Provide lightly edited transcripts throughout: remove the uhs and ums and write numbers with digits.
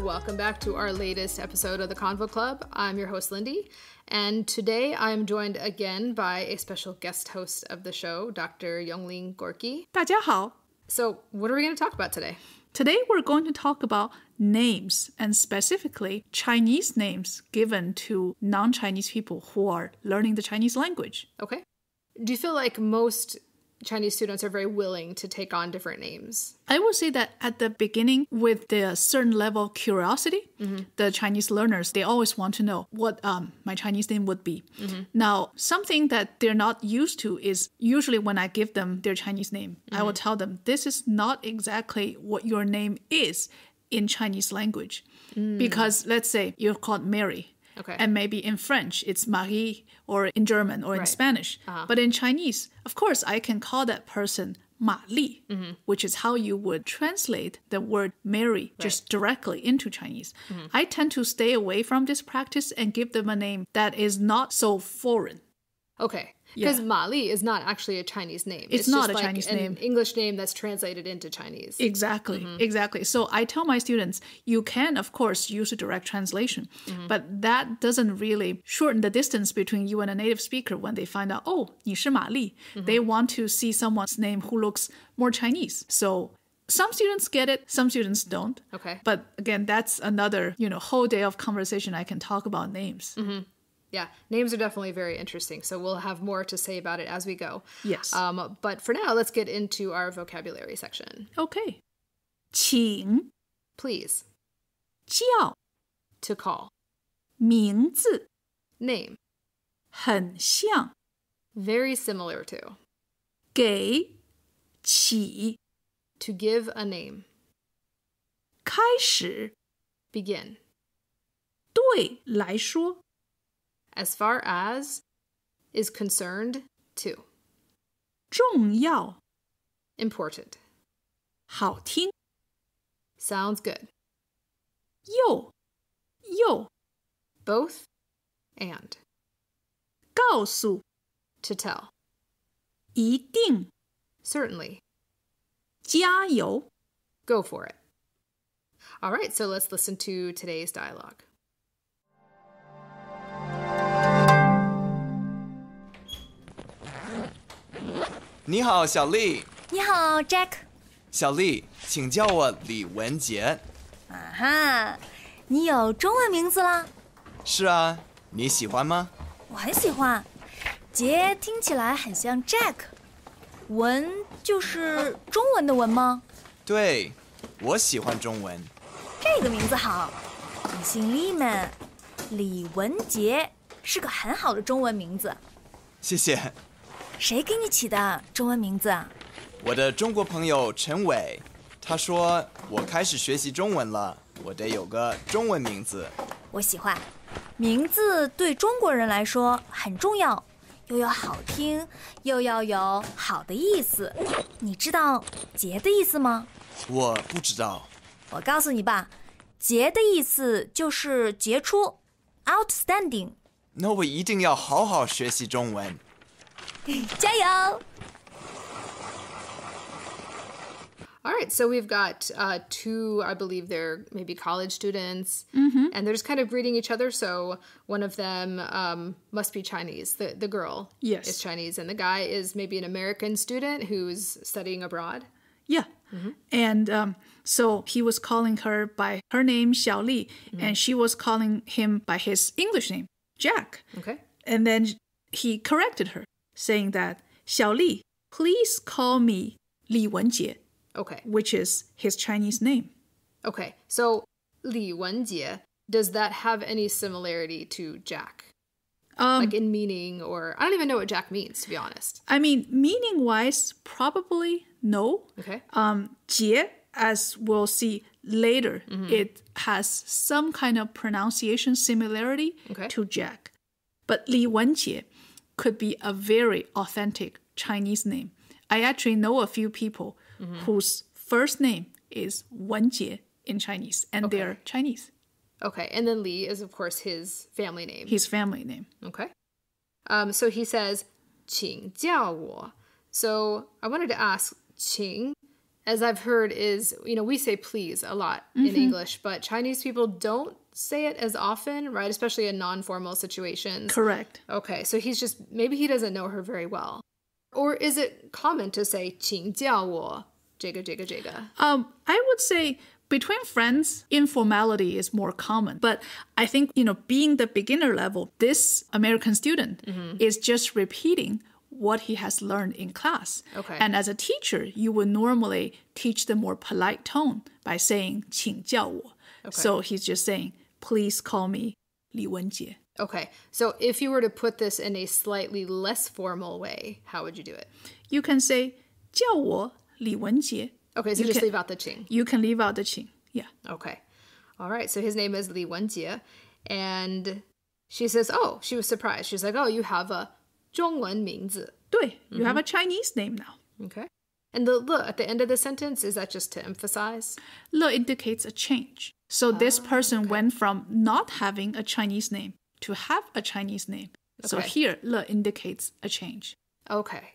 welcome back to our latest episode of the Convo Club. I'm your host, Lindy, and today I'm joined again by a special guest host of the show, Dr. Yong Ling Gorky. 大家好. So, what are we going to talk about today? Today we're going to talk about names, and specifically Chinese names given to non-Chinese people who are learning the Chinese language. Okay. Do you feel like most Chinese students are very willing to take on different names? I would say that at the beginning, with the certain level of curiosity, the Chinese learners, they always want to know what my Chinese name would be. Now, something that they're not used to is usually when I give them their Chinese name, I will tell them, this is not exactly what your name is in Chinese language. Because let's say you're called Mary. Okay. And maybe in French, it's Marie, or in German, or in Spanish. But in Chinese, of course, I can call that person Ma Li, which is how you would translate the word Mary just directly into Chinese. I tend to stay away from this practice and give them a name that is not so foreign. Okay. Because Ma Li is not actually a Chinese name. It's not just a Chinese name. An English name that's translated into Chinese. Exactly, exactly. So I tell my students, you can, of course, use a direct translation, but that doesn't really shorten the distance between you and a native speaker when they find out, oh, 你是玛丽. They want to see someone's name who looks more Chinese. So some students get it, some students don't. Okay. But again, that's another, whole day of conversation I can talk about names. Yeah, names are definitely very interesting, so we'll have more to say about it as we go. Yes. But for now, let's get into our vocabulary section. Okay. 请 Please. 叫 To call. 名字 Name. 很像 Very similar to. 给起 To give a name. 开始 Begin. 对来说 As far as is concerned to. 重要 Important. 好听 Sounds good. 又 Both and. 告诉 To tell. 一定 Certainly. 加油 Go for it. All right, so let's listen to today's dialogue. 你好，小丽。你好 ，Jack。小丽，请叫我李文杰。啊哈，你有中文名字啦？是啊，你喜欢吗？我很喜欢，杰听起来很像 Jack。文就是中文的文吗？对，我喜欢中文。这个名字好，你姓李吗？李文杰是个很好的中文名字。谢谢。谁给你起的中文名字？我的中国朋友陈伟，他说我开始学习中文了，我得有个中文名字。我喜欢，名字对中国人来说很重要，又要好听，又要有好的意思。你知道杰的意思吗？我不知道。我告诉你吧，杰的意思就是杰出 ，outstanding。那我一定要好好学习中文。加油！ All right, so we've got two, I believe they're maybe college students, and they're just kind of greeting each other. So one of them must be Chinese. The girl is Chinese, and the guy is maybe an American student who's studying abroad. Yeah. And so he was calling her by her name, Xiao Li, and she was calling him by his English name, Jack. Okay. And then he corrected her, saying that, 小丽, please call me Li Wenjie. Okay. Which is his Chinese name. Okay, so Li Wenjie, does that have any similarity to Jack? Like in meaning, or I don't even know what Jack means, to be honest. I mean, meaning-wise, probably no. Okay. 杰, as we'll see later, it has some kind of pronunciation similarity to Jack. But Li Wenjie could be a very authentic Chinese name. I actually know a few people whose first name is Wenjie in Chinese, and they're Chinese. Okay, and then Li is, of course, his family name. His family name. Okay. So he says, 请叫我. So I wanted to ask, 请 as I've heard, is, we say please a lot in English, but Chinese people don't say it as often, right? Especially in non-formal situations. Correct. Okay, so maybe he doesn't know her very well. Or is it common to say 请教我这个这个这个? I would say between friends, informality is more common. But I think, being the beginner level, this American student is just repeating what he has learned in class. Okay. And as a teacher, you would normally teach the more polite tone by saying 请教我. Okay. So he's just saying, please call me 李文杰. Okay, so if you were to put this in a slightly less formal way, how would you do it? You can say 叫我李文杰. Okay, so leave out the 请. You can leave out the 请, yeah. Okay. All right, so his name is Li Wenjie. And she says, she was surprised. She's like, you have a 中文名字. 对, you have a Chinese name now. Okay. And the le at the end of the sentence, is that just to emphasize? Le indicates a change. So this person went from not having a Chinese name to have a Chinese name. Okay. So here, le indicates a change. Okay.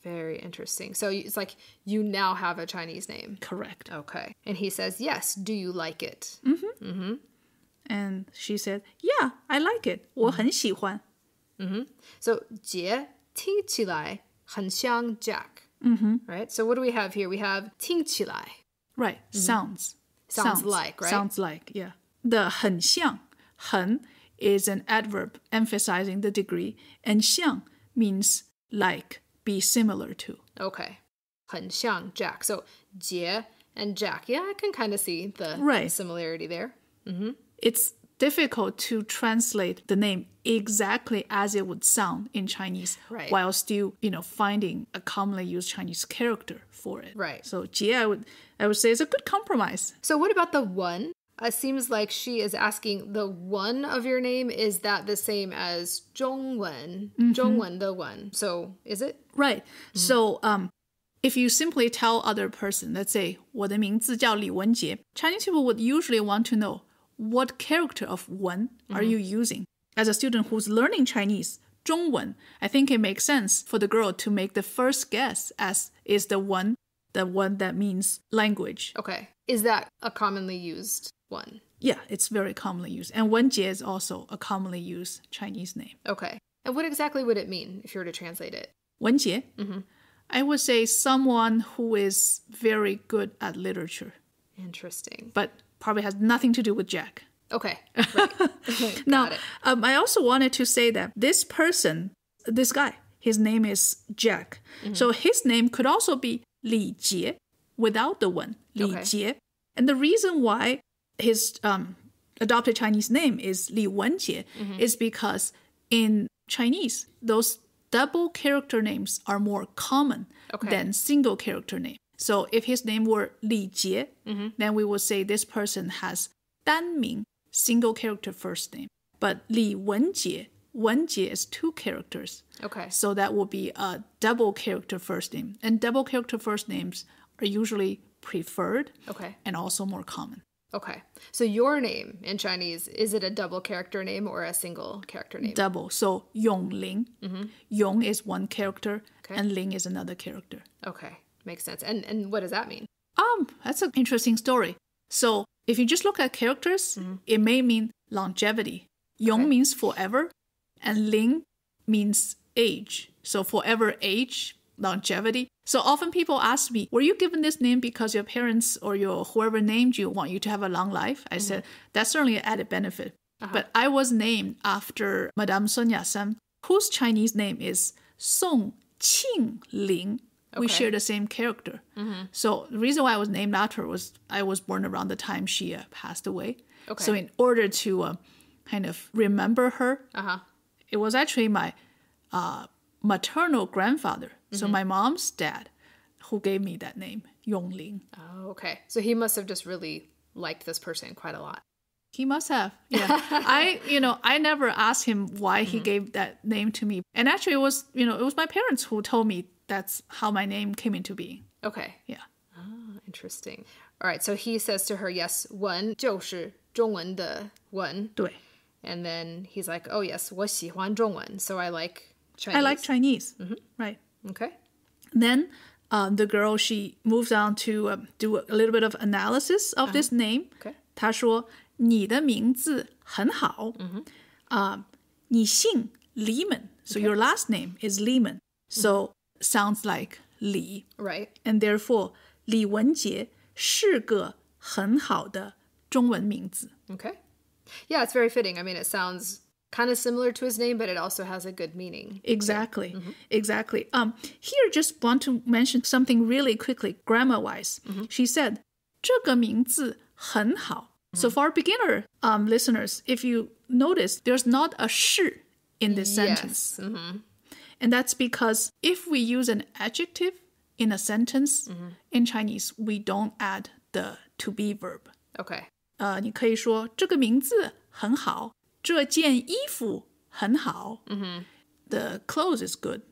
Very interesting. So it's like you now have a Chinese name. Correct. Okay. And he says, yes, do you like it? And she said, yeah, I like it. 我很喜欢. So 杰听起来很像 Jack. Right? So what do we have here? We have 听起来. Right. Sounds like, right? Sounds like, yeah. The 很像, 很 is an adverb emphasizing the degree, and 像 means like, be similar to. Okay. 很像 Jack. So 杰 and Jack. Yeah, I can kind of see the similarity there. It's difficult to translate the name exactly as it would sound in Chinese, while still, finding a commonly used Chinese character for it. Right. So 杰, I would say, is a good compromise. So what about the one? It seems like she is asking the one of your name, is that the same as 中文? 中文的文. So is it? Right. So if you simply tell other person, let's say, 我的名字叫李文杰, Chinese people would usually want to know, what character of 文 are you using? As a student who's learning Chinese, 中文, I think it makes sense for the girl to make the first guess as is the one that means language. Okay. Is that a commonly used one? Yeah, it's very commonly used. And 文杰 is also a commonly used Chinese name. Okay. And what exactly would it mean if you were to translate it? 文杰? I would say someone who is very good at literature. Interesting. But probably has nothing to do with Jack. Okay. Right. Now, I also wanted to say that this person, this guy, his name is Jack. So his name could also be Li Jie without the one, Li Jie. And the reason why his adopted Chinese name is Li Wenjie is because in Chinese, those double character names are more common than single character names. So if his name were Li Jie, then we would say this person has 单名, single character first name. But Li Wenjie, Wenjie is 2 characters. Okay. So that would be a double character first name. And double character first names are usually preferred and also more common. Okay. So your name in Chinese, is it a double character name or a single character name? Double. So Yong Ling. Yong is 1 character and Ling is another character. Okay. Makes sense. And what does that mean? That's an interesting story. So if you just look at characters, it may mean longevity. Yong means forever, and Ling means age. So forever age, longevity. So often people ask me, were you given this name because your parents or whoever named you want you to have a long life? I said, that's certainly an added benefit. But I was named after Madame Sun Yat-sen, whose Chinese name is Song Qing Ling. We share the same character. So the reason why I was named after her was I was born around the time she passed away. So in order to kind of remember her, it was actually my maternal grandfather, so my mom's dad, who gave me that name, Yong Ling. Oh, okay. So he must have just really liked this person quite a lot. He must have. Yeah. I never asked him why he gave that name to me. And actually it was my parents who told me that's how my name came into being. Okay. Yeah. Oh, interesting. All right. So he says to her, yes, 文就是中文的文. 对. And then he's like, oh, yes, 我喜欢中文. So I like Chinese. I like Chinese. Right. Okay. Then the girl, she moves on to do a little bit of analysis of this name. Okay. 她说你的名字很好。你姓 Lehman. So your last name is Lehman. So sounds like Li. Right. And therefore, 李文杰是个很好的中文名字。 Okay. Yeah, it's very fitting. I mean, it sounds kind of similar to his name, but it also has a good meaning. Exactly. Exactly. Here, just want to mention something really quickly, grammar-wise. She said, 这个名字很好. So for beginner listeners, if you notice, there's not a 是 in this sentence. And that's because if we use an adjective in a sentence in Chinese, we don't add the to be verb. Okay. 你可以说这个名字很好，这件衣服很好。The clothes is good.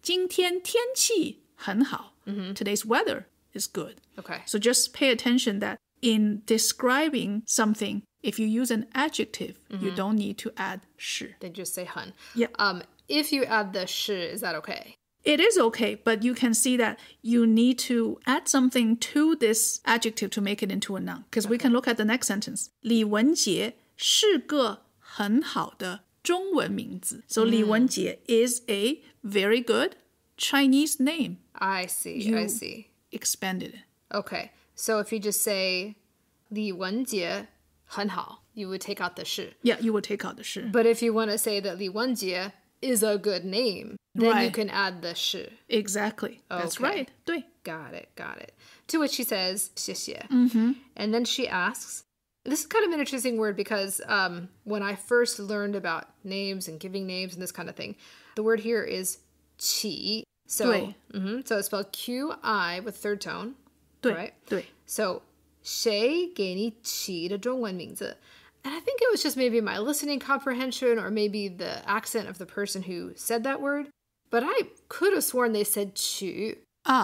今天天气很好。Today's weather is good. Okay. So just pay attention that in describing something, if you use an adjective, you don't need to add 是. They just say 很. Yeah. If you add the 是, is that okay? It is okay, but you can see that you need to add something to this adjective to make it into a noun. Because we can look at the next sentence. 李文杰是个很好的中文名字. So 李文杰 is a very good Chinese name. I see. I see. Expanded it. Okay. So if you just say 李文杰很好, you would take out the 是. Yeah, you would take out the 是. But if you want to say that 李文杰 is a good name, then you can add the 是. Exactly. That's right. 对. Got it. To which she says 谢谢. And then she asks, this is kind of an interesting word because when I first learned about names and giving names and this kind of thing, the word here is qī. So, so it's spelled Qi with third tone. 对, right? 对. So, 谁给你起的中文名字? And I think it was just maybe my listening comprehension or maybe the accent of the person who said that word. But I could have sworn they said 取.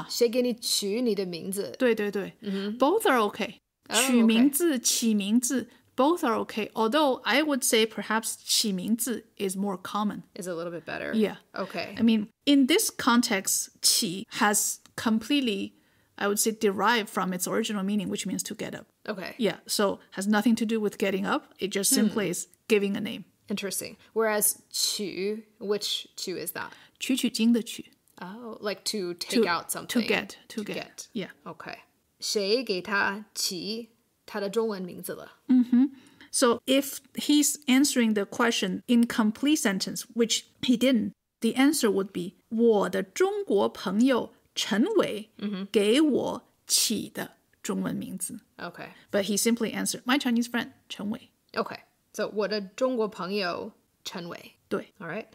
谁给你取你的名字? 对对对. Both are okay. 取名字, 起名字, both are okay. Although I would say perhaps 起名字 is more common. Is a little bit better. Yeah. Okay. I mean, in this context, 起 has completely, I would say, derived from its original meaning, which means to get up. Okay. Yeah, so has nothing to do with getting up. It just simply is giving a name. Interesting. Whereas 取, which 取 is that? 取取经的取. Oh, like to take out something. To get. Yeah. Okay. 谁给他起他的中文名字了? So if he's answering the question in complete sentence, which he didn't, the answer would be 我的中国朋友陈伟给我起的中文名字. Okay. But he simply answered, my Chinese friend, 陈伟. Okay. So 我的中国朋友陈伟. 对. All right.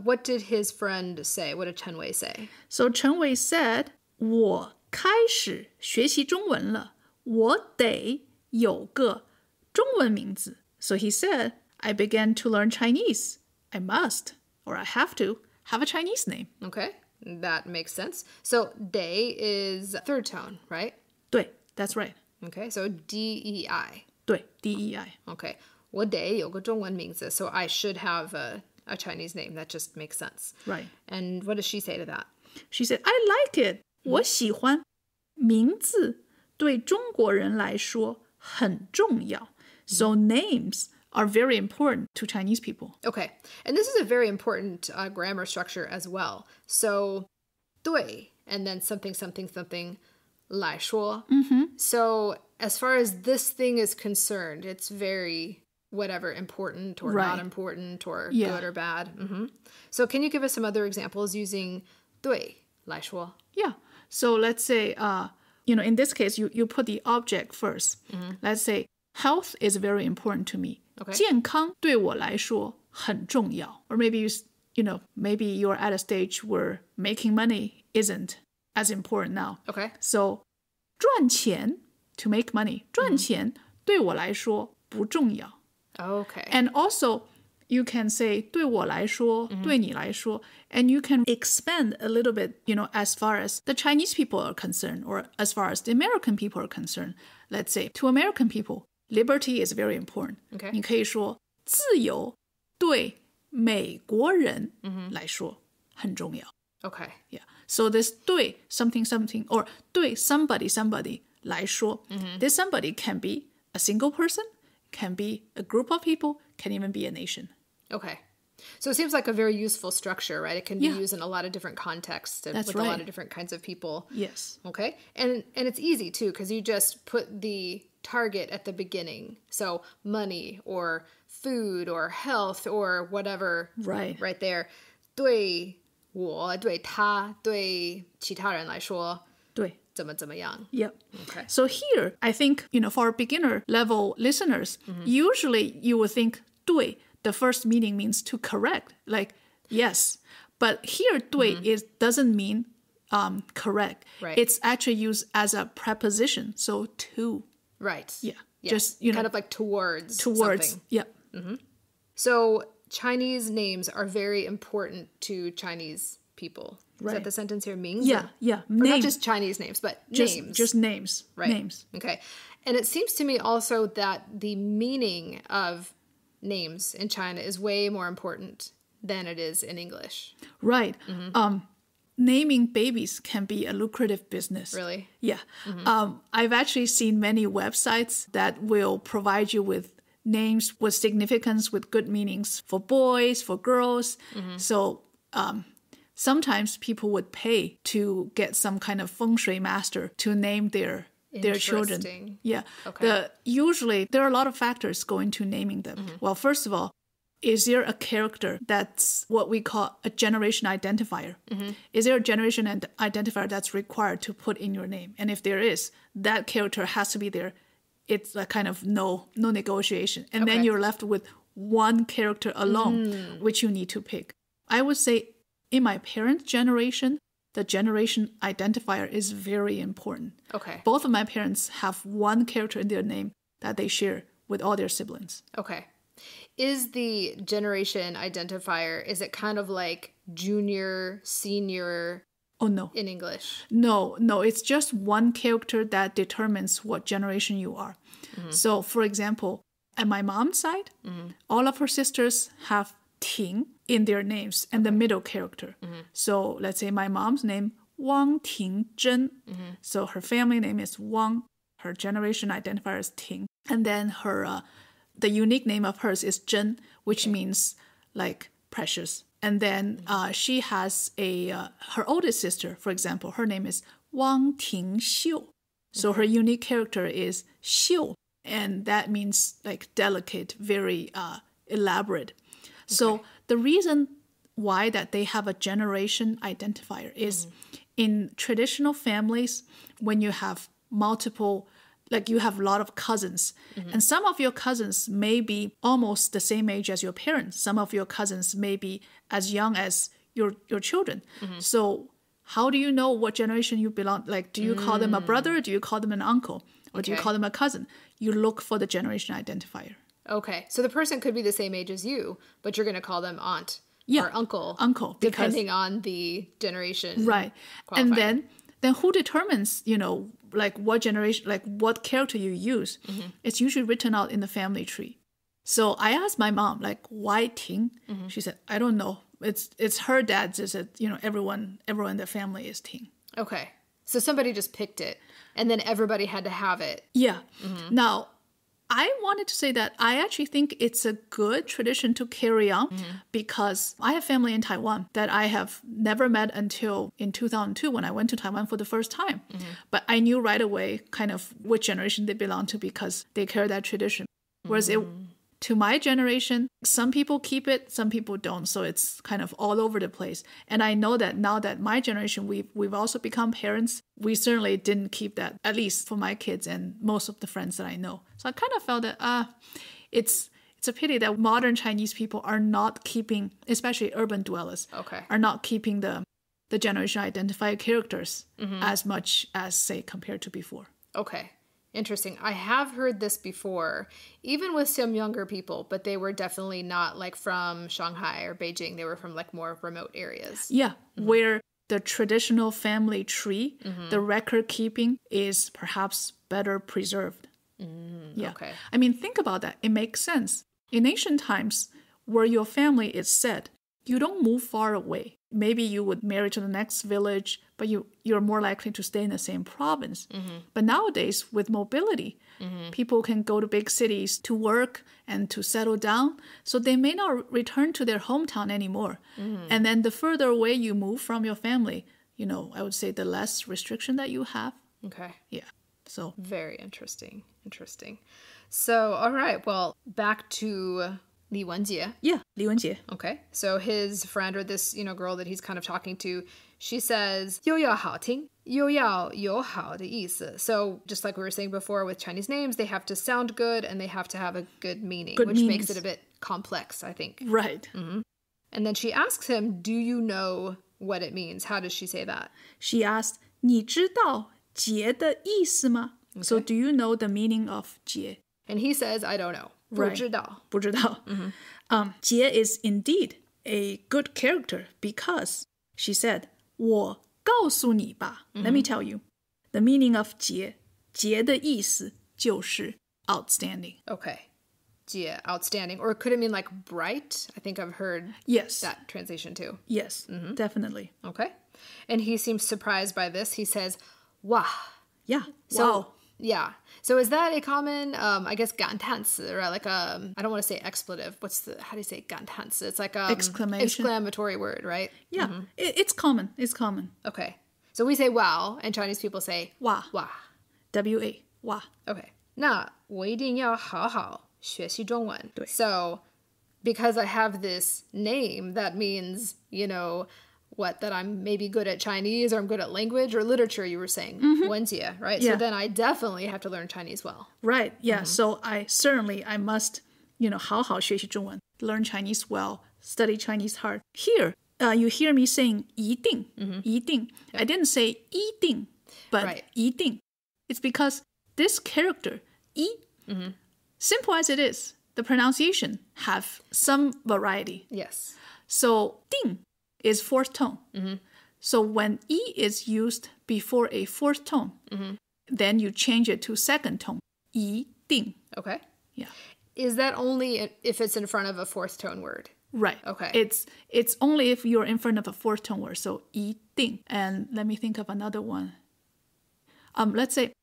What did his friend say? What did Chen Wei say? So Chen Wei said, 我开始学习中文了，我得有个中文名字. So he said, I began to learn Chinese. I must, or I have to, have a Chinese name. Okay. That makes sense. So day is third tone, right? 对, that's right. Okay. So D-E-I. 对, D-E-I. Okay. 我得有个中文名字. So I should have a Chinese name. That just makes sense. Right. And what does she say to that? She said, I like it. 我喜欢。名字对中国人来说很重要. So names are very important to Chinese people. Okay. And this is a very important grammar structure as well. So 对 and then something, something, something 来说. So as far as this thing is concerned, it's very whatever, important or not important or good or bad. So can you give us some other examples using 对来说? Yeah. So let's say, in this case, you put the object first. Let's say, health is very important to me. Okay. 健康对我来说很重要. Or maybe maybe you're at a stage where making money isn't as important now. Okay. So 赚钱 to make money. 赚钱对我来说不重要. Okay. And also, you can say 对我来说, 对你来说, and you can expand a little bit, as far as the Chinese people are concerned, or as far as the American people are concerned. Let's say, to American people, liberty is very important. Okay. 你可以说自由对美国人来说很重要. Okay. Yeah. So this 对 something something or 对 somebody somebody 来说, this somebody can be a single person, can be a group of people, can even be a nation. Okay. So it seems like a very useful structure, right? It can be used in a lot of different contexts with a lot of different kinds of people. Yes. Okay. And it's easy too, because you just put the target at the beginning. So money or food or health or whatever. Right. Right there. 对我对他对其他人来说对怎么样 Yep. Okay. So here, I think, for beginner level listeners, usually you would think 对, the first meaning means to correct, like yes. But here 对 doesn't mean correct. Right. It's actually used as a preposition, so to. Right. Yeah. Yes. Just, kind of like towards something. Yeah. So Chinese names are very important to Chinese people. Is Right. that the sentence here? Mingzi? Yeah. Or not Names. just Chinese names, but Just, names. Just names. Right. Names. Okay. And it seems to me also that the meaning of names in China is way more important than it is in English. Right. Naming babies can be a lucrative business. Really? Yeah. I've actually seen many websites that will provide you with names with significance, with good meanings for boys, for girls. So sometimes people would pay to get some kind of feng shui master to name their children. Interesting. Yeah. Okay. Usually there are a lot of factors going to naming them. Well, first of all, is there a character that's what we call a generation identifier? Is there a generation identifier that's required to put in your name? And if there is, that character has to be there. It's a kind of no negotiation. And then you're left with one character alone, which you need to pick. I would say in my parents' generation, the generation identifier is very important. Okay. Both of my parents have one character in their name that they share with all their siblings. Okay. Is the generation identifier, is it kind of like junior, senior Oh, no. in English? No, it's just one character that determines what generation you are. So, for example, at my mom's side, all of her sisters have Ting in their names and the middle character. So, let's say my mom's name, Wang Ting Zhen. So, her family name is Wang. Her generation identifier is Ting. And then her the unique name of hers is Zhen, which means like precious. And then she has her oldest sister, for example, her name is Wang Ting Xiu. So her unique character is Xiu, and that means like delicate, very elaborate. So the reason why that they have a generation identifier is in traditional families, when you have multiple, like you have a lot of cousins, and some of your cousins may be almost the same age as your parents. Some of your cousins may be as young as your children. So how do you know what generation you belong? Like, do you call them a brother? Do you call them an uncle? Or do you call them a cousin? You look for the generation identifier. Okay. So the person could be the same age as you, but you're going to call them aunt or uncle. Uncle. Depending on the generation. Right. qualifier. And then who determines, like what generation, like what character you use? It's usually written out in the family tree. So I asked my mom, like, why Ting? She said, I don't know. It's her dad's. Is it, everyone in the family is Ting. Okay. So somebody just picked it, and then everybody had to have it. Yeah. Now, I wanted to say that I actually think it's a good tradition to carry on because I have family in Taiwan that I have never met until in 2002 when I went to Taiwan for the first time. But I knew right away kind of which generation they belong to because they carry that tradition. Whereas to my generation, some people keep it, some people don't. So it's kind of all over the place. And I know that now that my generation, we've also become parents, we certainly didn't keep that, at least for my kids and most of the friends that I know. So I kind of felt that it's a pity that modern Chinese people are not keeping, especially urban dwellers, are not keeping the generation identifier characters as much as, say, compared to before. Okay. Interesting. I have heard this before, even with some younger people, but they were definitely not like from Shanghai or Beijing. They were from like more remote areas. Yeah, where the traditional family tree, the record keeping is perhaps better preserved. Yeah. Okay. I mean, think about that. It makes sense. In ancient times, where your family is set, you don't move far away. maybe you would marry to the next village, but you're more likely to stay in the same province. But nowadays, with mobility, people can go to big cities to work and to settle down. So they may not return to their hometown anymore. And then the further away you move from your family, I would say the less restriction that you have. Okay. Yeah. So very interesting. Interesting. So, all right. Well, back to Li Wenjie. Yeah, Li Wenjie. Okay. So his friend, or this, girl that he's kind of talking to, she says, 又要好听,又要有好的意思. So just like we were saying before with Chinese names, they have to sound good and they have to have a good meaning, which makes it a bit complex, I think. Right. And then she asks him, do you know what it means? How does she say that? She asked, 你知道节的意思吗? So do you know the meaning of 节? And he says, I don't know. 不知道. 不知道. Jie is indeed a good character because she said, 我告诉你吧. Let me tell you. The meaning of 节的意思就是 outstanding. Okay. 节, outstanding. Or could it mean like bright? I think I've heard that translation too. Yes, definitely. Okay. And he seems surprised by this. He says, 哇. Yeah. So, wow. Yeah. So is that a common, I guess, 感叹词, right? Like I don't want to say expletive. How do you say 感叹词? It's like exclamatory word, right? Yeah. It's common. It's common. Okay. So we say wow, and Chinese people say 哇. W-A. 哇. Okay. 那我一定要好好学习中文. So because I have this name, that means, that I'm maybe good at Chinese, or I'm good at language or literature, you were saying. 文姐, right? Yeah. So then I definitely have to learn Chinese well. Right, yeah. So I must, 好好学习中文, learn Chinese well, study Chinese hard. Here, you hear me saying 一定, 一定. I didn't say 一定, but 一定. It's because this character, 一, simple as it is, the pronunciation have some variety. Yes. So 定 is fourth tone. So when E is used before a fourth tone, then you change it to second tone. 一定. Okay. Yeah. Is that only if it's in front of a fourth tone word? Right. Okay. It's only if you're in front of a fourth tone word. So 一定. And let me think of another one. Let's say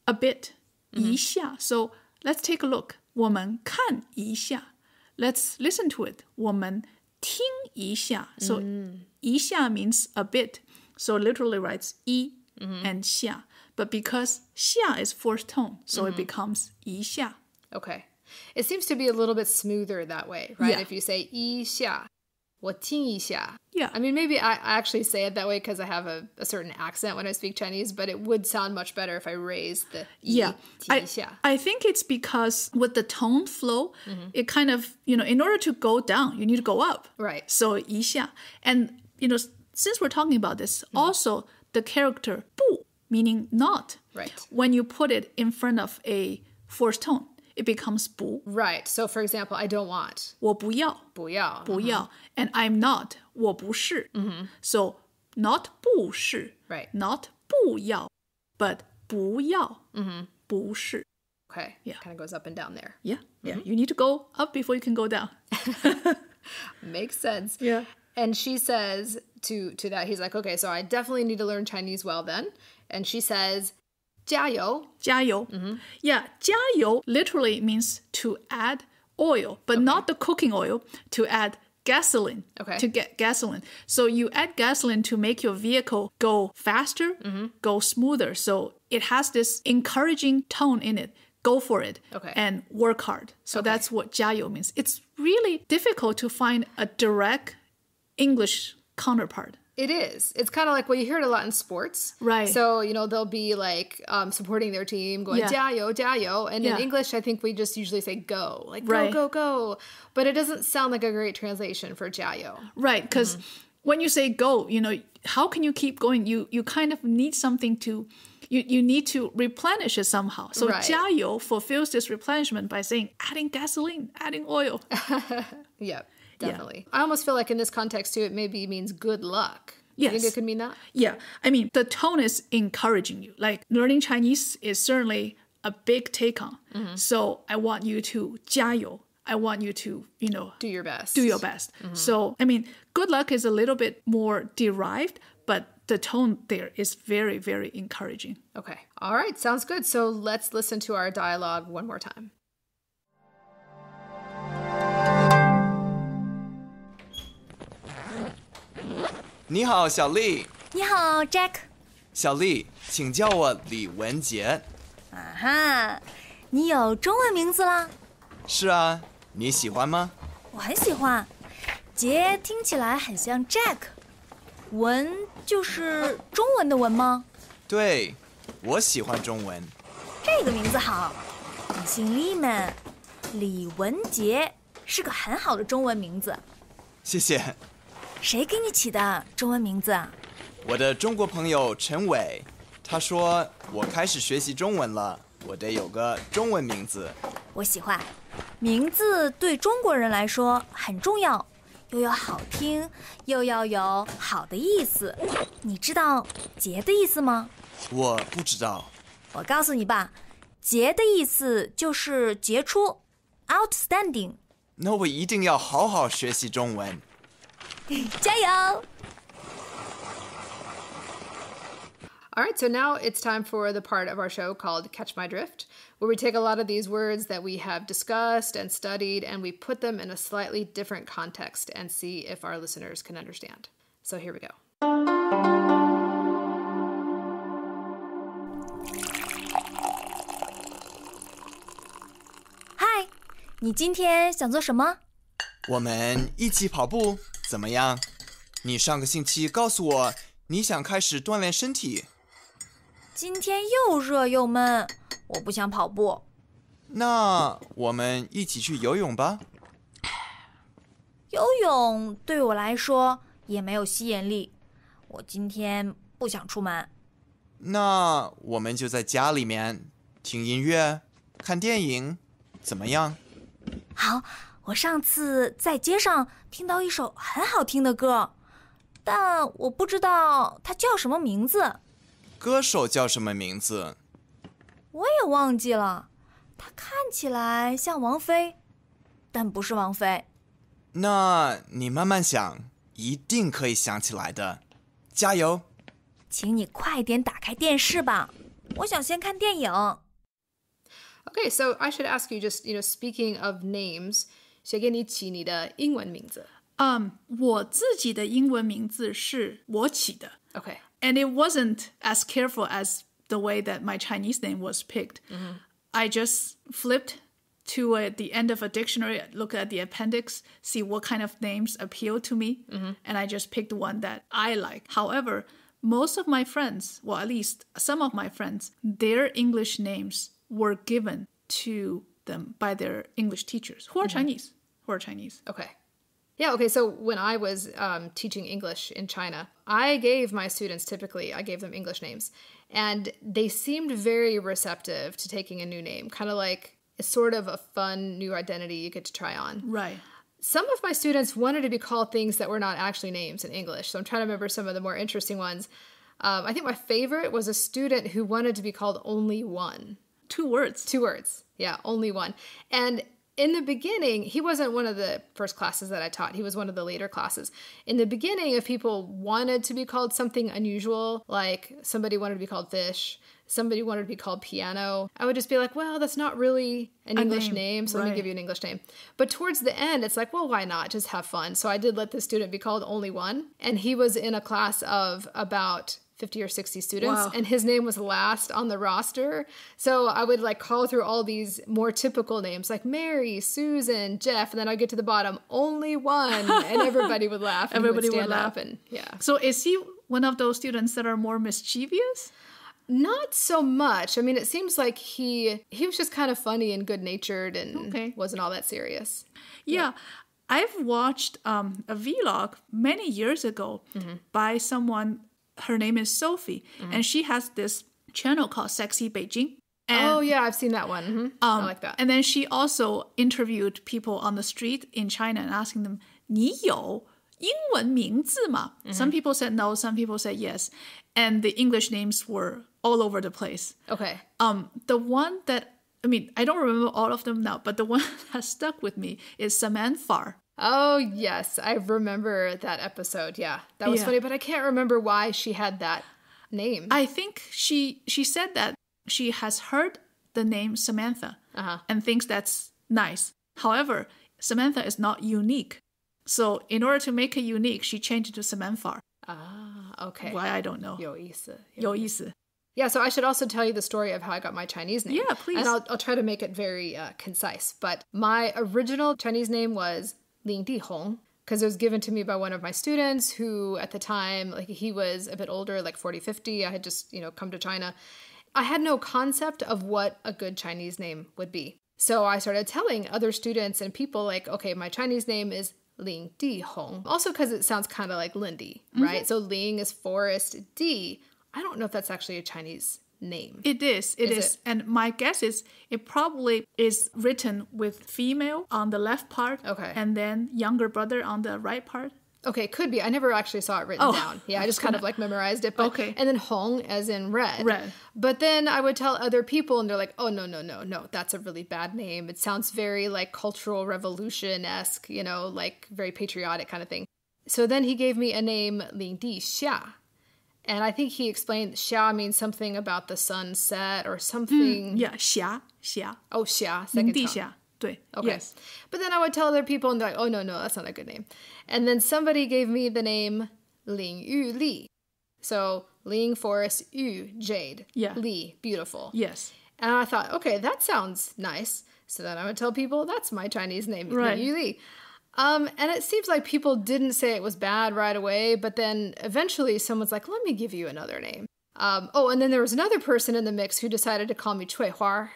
a bit. 一下. So let's take a look. 我们看一下. Let's listen to it. 我们听一下. So 一下 means a bit. So literally writes 一 and 下. But because 下 is fourth tone, so it becomes 一下. Okay. It seems to be a little bit smoother that way, right? Yeah. If you say 一下,我听一下. Yeah. I mean, maybe I actually say it that way because I have a certain accent when I speak Chinese, but it would sound much better if I raised the Yeah. 听一下. I think it's because with the tone flow, it kind of, in order to go down, you need to go up. Right. So 一下. And, since we're talking about this, also the character 不, meaning not. Right. When you put it in front of a fourth tone, it becomes 不. Right. So, for example, I don't want. 我不要. 不要. 不要. And I'm not. 我不是. So, not 不是. Right. Not 不要, but 不要. 不是. Okay. Yeah. Kind of goes up and down there. Yeah. Yeah. You need to go up before you can go down. Makes sense. Yeah. And she says to that, he's like, okay, so I definitely need to learn Chinese well then. And she says, 加油. 加油. Yeah, 加油 literally means to add oil, but not the cooking oil, to add gasoline. Okay. To get gasoline. So you add gasoline to make your vehicle go faster, go smoother. So it has this encouraging tone in it. Go for it. Okay. And work hard. So that's what 加油 means. It's really difficult to find a direct English counterpart. It is. It's kind of like, well, you hear it a lot in sports. Right. So, they'll be like supporting their team, going, 加油, 加油. And in English, I think we just usually say go. Like, go, go, go. But it doesn't sound like a great translation for 加油. Right. Because when you say go, how can you keep going? You kind of need something to... You need to replenish it somehow. So 加油 fulfills this replenishment by saying adding gasoline, adding oil. Yeah. Definitely. I almost feel like in this context, too, it maybe means good luck. Yes. You think it could mean that? Yeah. I mean, the tone is encouraging you. Like, learning Chinese is certainly a big take on. So I want you to 加油. I want you to, do your best. Do your best. So, good luck is a little bit more derived, but the tone there is very, very encouraging. Okay. All right. Sounds good. So let's listen to our dialogue one more time. 你好，小丽。你好 ，Jack。小丽，请叫我李文杰。啊哈，你有中文名字啦？是啊，你喜欢吗？我很喜欢，杰听起来很像 Jack， 文就是中文的文吗？对，我喜欢中文。这个名字好，你姓李吗？李文杰是个很好的中文名字。谢谢。谁给你起的中文名字啊？我的中国朋友陈伟，他说我开始学习中文了，我得有个中文名字。我喜欢，名字对中国人来说很重要，又要好听，又要有好的意思。你知道杰的意思吗？我不知道。我告诉你吧，杰的意思就是杰出 ，outstanding。那我一定要好好学习中文。加油！ All right, so now it's time for the part of our show called Catch My Drift, where we take a lot of these words that we have discussed and studied and we put them in a slightly different context and see if our listeners can understand. So here we go. Hi, 你今天想做什么？我们一起跑步怎么样？你上个星期告诉我你想开始锻炼身体。今天又热又闷，我不想跑步。那我们一起去游泳吧。游泳对我来说也没有吸引力，我今天不想出门。那我们就在家里面听音乐、看电影，怎么样？好，我上次在街上听到一首很好听的歌，但我不知道它叫什么名字。歌手叫什么名字？我也忘记了，它看起来像王菲，但不是王菲。那你慢慢想，一定可以想起来的。加油！请你快点打开电视吧，我想先看电影。Okay, so I should ask you just, speaking of names, 谁给你起你的英文名字？我自己的英文名字是我起的。Okay. And it wasn't as careful as the way that my Chinese name was picked. I just flipped to the end of a dictionary, look at the appendix, see what kind of names appeal to me, and I just picked one that I like. However, most of my friends, well, at least some of my friends, their English names were given to them by their English teachers who are Chinese. Okay. Yeah, okay, so when I was teaching English in China, I gave my students, typically, I gave them English names. And they seemed very receptive to taking a new name, kind of like it's sort of a fun new identity you get to try on. Right. Some of my students wanted to be called things that were not actually names in English. So I'm trying to remember some of the more interesting ones. I think my favorite was a student who wanted to be called Only One. 2 words. 2 words. Yeah, Only One. And in the beginning, he wasn't one of the first classes that I taught. He was one of the later classes. In the beginning, if people wanted to be called something unusual, like somebody wanted to be called fish, somebody wanted to be called piano, I would just be like, well, that's not really an English name, so let me give you an English name. But towards the end, it's like, well, why not? Just have fun. So I did let the student be called Only One. And he was in a class of about 50 or 60 students, and his name was last on the roster. So I would call through all these more typical names like Mary, Susan, Jeff, and then I'd get to the bottom, Only One, and everybody would laugh. Everybody would stand laugh. up. And yeah. So is he one of those students that are more mischievous? Not so much. I mean, it seems like he was just kind of funny and good-natured and wasn't all that serious. Yeah. I've watched a vlog many years ago by someone. Her name is Sophie, and she has this channel called Sexy Beijing. And, yeah, I've seen that one. I like that. And then she also interviewed people on the street in China and asking them, 你有英文名字吗? Some people said no, some people said yes. And the English names were all over the place. Okay. The one that I mean, I don't remember all of them now, but the one that stuck with me is Samantha. Oh, yes. I remember that episode. Yeah, that was funny, but I can't remember why she had that name. I think she said that she has heard the name Samantha and thinks that's nice. However, Samantha is not unique. So in order to make it unique, she changed it to Samantha. Ah, okay. Why, I don't know. 有意思. 有意思. Yeah, so I should also tell you the story of how I got my Chinese name. Yeah, please. And I'll try to make it very concise. But my original Chinese name was Ling Di Hong, because it was given to me by one of my students who at the time, like he was a bit older, like 40, 50. I had just, come to China. I had no concept of what a good Chinese name would be. So I started telling other students and people like, okay, my Chinese name is Ling Di Hong. Also because it sounds kind of like Lindy, right? So Ling is forest, Di, I don't know if that's actually a Chinese name. It is. It is. And my guess is it probably is written with female on the left part. Okay. And then younger brother on the right part. Okay, could be. I never actually saw it written down. Yeah, I just kind of like memorized it. But, okay. And then Hong as in red. Red. But then I would tell other people and they're like, oh, no, that's a really bad name. It sounds very like Cultural Revolution-esque, like very patriotic kind of thing. So then he gave me a name, Ling Di Xia. And I think he explained Xia means something about the sunset or something. Yeah, 霞. Oh, Xia, second Ling Di tone. Xia. 对. Okay. Yes. But then I would tell other people and they're like, oh, no, that's not a good name. And then somebody gave me the name Ling Yu Li. So Ling, forest, Yu, jade. Yeah. Li, beautiful. Yes. And I thought, okay, that sounds nice. So then I would tell people that's my Chinese name, Right. Ling Yu Li. And it seems like people didn't say it was bad right away, but then eventually someone's like, let me give you another name. And then there was another person in the mix who decided to call me Cui Hua.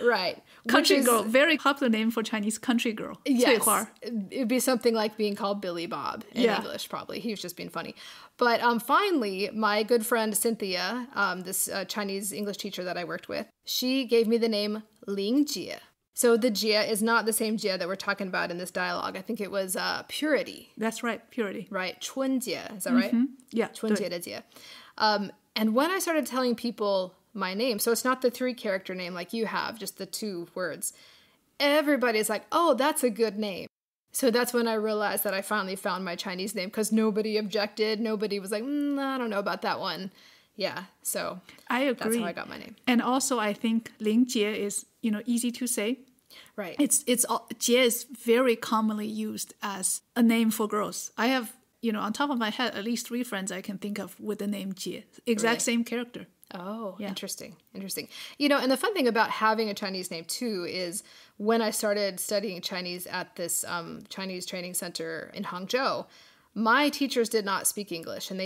Right. Country girl. Very popular name for Chinese country girl. Yes. 翠花. It'd be something like being called Billy Bob in English, probably. He was just being funny. But finally, my good friend Cynthia, this Chinese English teacher that I worked with, she gave me the name Ling Jie. So the jie is not the same jie that we're talking about in this dialogue. I think it was purity. That's right, purity. Right, 春节, is that right? Yeah. 春节的节. And when I started telling people my name, so it's not the 3-character name like you have, just the 2 words, everybody's like, oh, that's a good name. So that's when I realized that I finally found my Chinese name because nobody objected. Nobody was like, I don't know about that one. Yeah, so I agree. That's how I got my name. And also, I think Ling Jie is, easy to say. Right. It's Jie is very commonly used as a name for girls. I have, on top of my head, at least 3 friends I can think of with the name Jie. Exact same character. Oh, yeah. Interesting. And the fun thing about having a Chinese name, too, is when I started studying Chinese at this Chinese training center in Hangzhou, my teachers did not speak English, and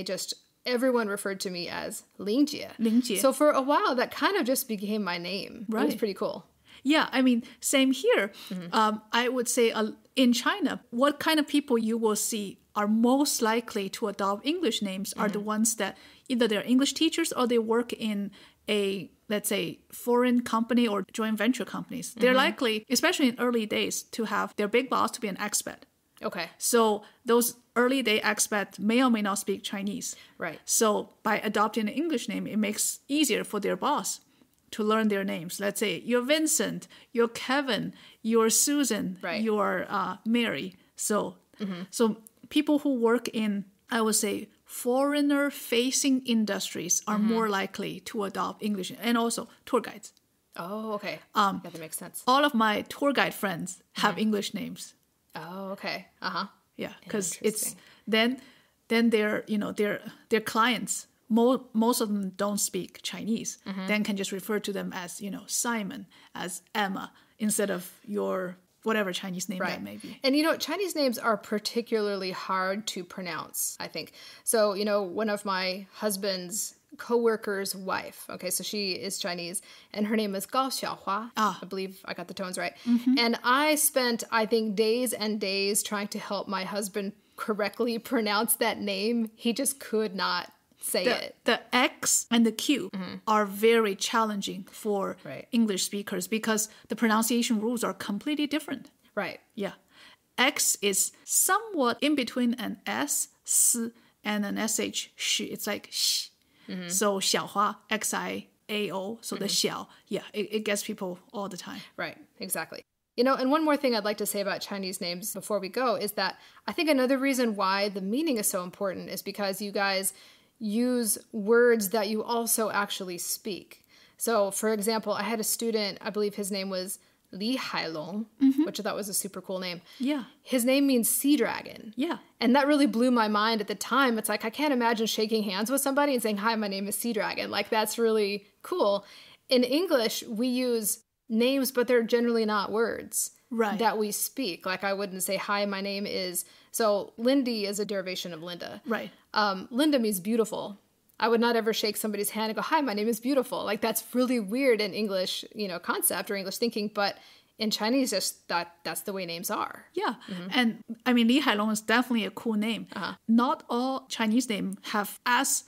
everyone referred to me as Ling Jie. Ling Jie. So for a while, that kind of just became my name. Right. It was pretty cool. Yeah, I mean, same here. I would say in China, what kind of people you will see are most likely to adopt English names are the ones that either they're English teachers or they work in a, let's say, foreign company or joint venture companies. They're likely, especially in early days, to have their big boss to be an expat. Okay. So those early day expats may or may not speak Chinese. Right. So by adopting an English name, it makes easier for their boss to learn their names. Let's say you're Vincent, you're Kevin, you're Susan, you're Mary. So people who work in, I would say, foreigner-facing industries are more likely to adopt English, and also tour guides. Oh, okay. Yeah, that makes sense. All of my tour guide friends have English names. Oh, okay. Yeah, because it's then their their clients. Most of them don't speak Chinese. Then can just refer to them as Simon, as Emma, instead of your whatever Chinese name that may be. And Chinese names are particularly hard to pronounce, I think. So one of my husband's co-worker's wife. Okay, so she is Chinese, and her name is Gàosù. I believe I got the tones right. And I spent, I think, days and days trying to help my husband correctly pronounce that name. He just could not say it. The X and the Q are very challenging for English speakers because the pronunciation rules are completely different. Right. Yeah. X is somewhat in between an S, S, and an SH, sh. It's like sh. So 小花, XI, ao, so the xiào, yeah, it gets people all the time. Right, exactly. And one more thing I'd like to say about Chinese names before we go is that I think another reason why the meaning is so important is because you guys use words that you also actually speak. So, for example, I had a student, I believe his name was Li Hailong, which I thought was a super cool name. Yeah. His name means sea dragon. Yeah. And that really blew my mind at the time. It's like, I can't imagine shaking hands with somebody and saying, hi, my name is Sea Dragon. Like, that's really cool. In English, we use names, but they're generally not words that we speak. Like, I wouldn't say, hi, my name is... So, Lindy is a derivation of Linda. Right. Linda means beautiful. I would not ever shake somebody's hand and go, hi, my name is beautiful. Like, that's really weird in English, concept or English thinking. But in Chinese, that's the way names are. Yeah. And I mean, Li Hailong is definitely a cool name. Not all Chinese names have as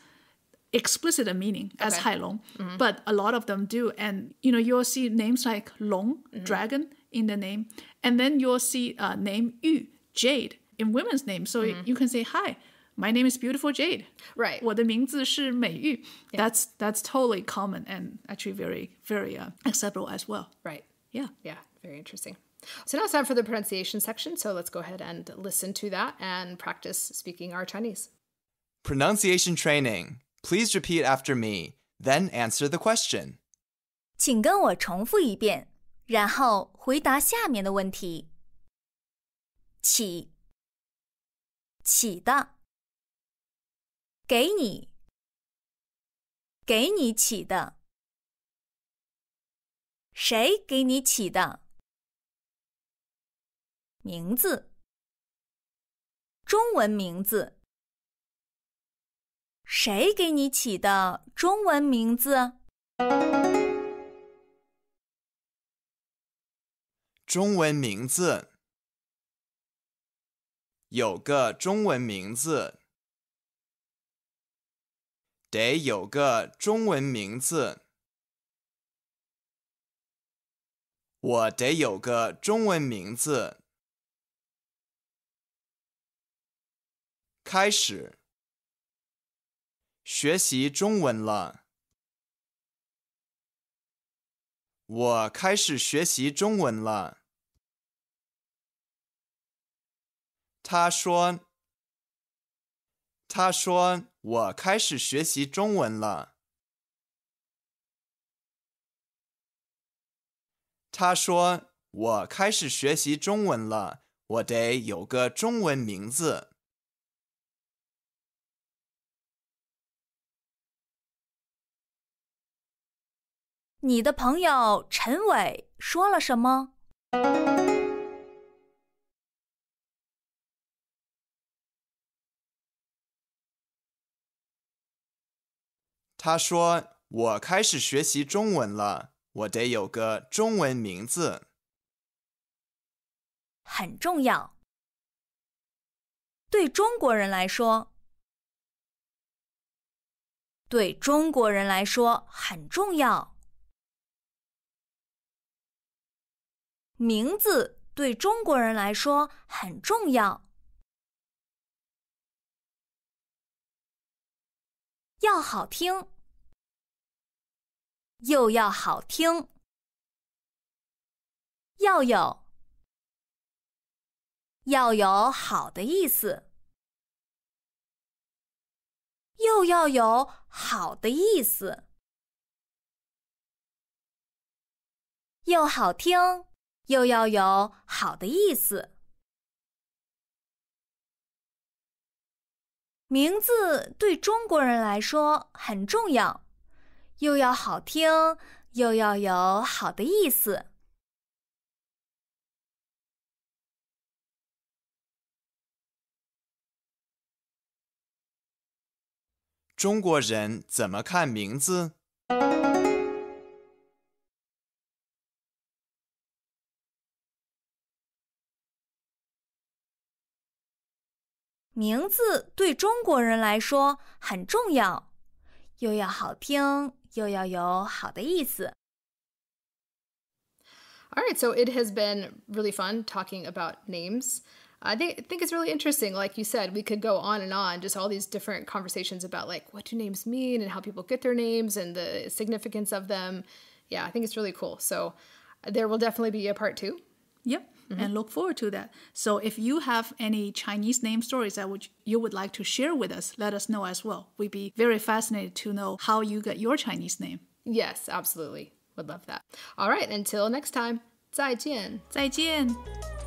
explicit a meaning as Hailong, but a lot of them do. And, you'll see names like Long, dragon, in the name. And then you'll see name Yu, jade, in women's names. So you can say, hi, my name is beautiful jade. Right. 我的名字是美玉. That's totally common and actually very, very acceptable as well. Right. Yeah. Yeah. Very interesting. So now it's time for the pronunciation section. So let's go ahead and listen to that and practice speaking our Chinese. Pronunciation training. Please repeat after me, then answer the question. 请跟我重复一遍，然后回答下面的问题。起，起的。给你，给你起的。谁给你起的？名字，中文名字。谁给你起的中文名字？中文名字。有个中文名字。得有个中文名字。我得有个中文名字。开始。学习中文了。我开始学习中文了。他说我开始学习中文了。他说我开始学习中文了，我得有个中文名字。你的朋友陈伟说了什么？他说我开始学习中文了，我得有个中文名字。很重要。对中国人来说，对中国人来说很重要。名字对中国人来说很重要。要好听，又要好听。要有好的意思，又要有好的意思。又好听，又要有好的意思。名字对中国人来说很重要，又要好听，又要有好的意思。中国人怎么看名字？名字对中国人来说很重要，又要好听，又要有好的意思。All right, so it has been really fun talking about names. I think it's really interesting. Like you said, we could go on and on, just all these different conversations about like what do names mean and how people get their names and the significance of them. Yeah, I think it's really cool. So there will definitely be a part 2. Yep. And look forward to that. So if you have any Chinese name stories that you would like to share with us, let us know as well. We'd be very fascinated to know how you got your Chinese name. Yes, absolutely. Would love that. All right, until next time. 再见. 再见.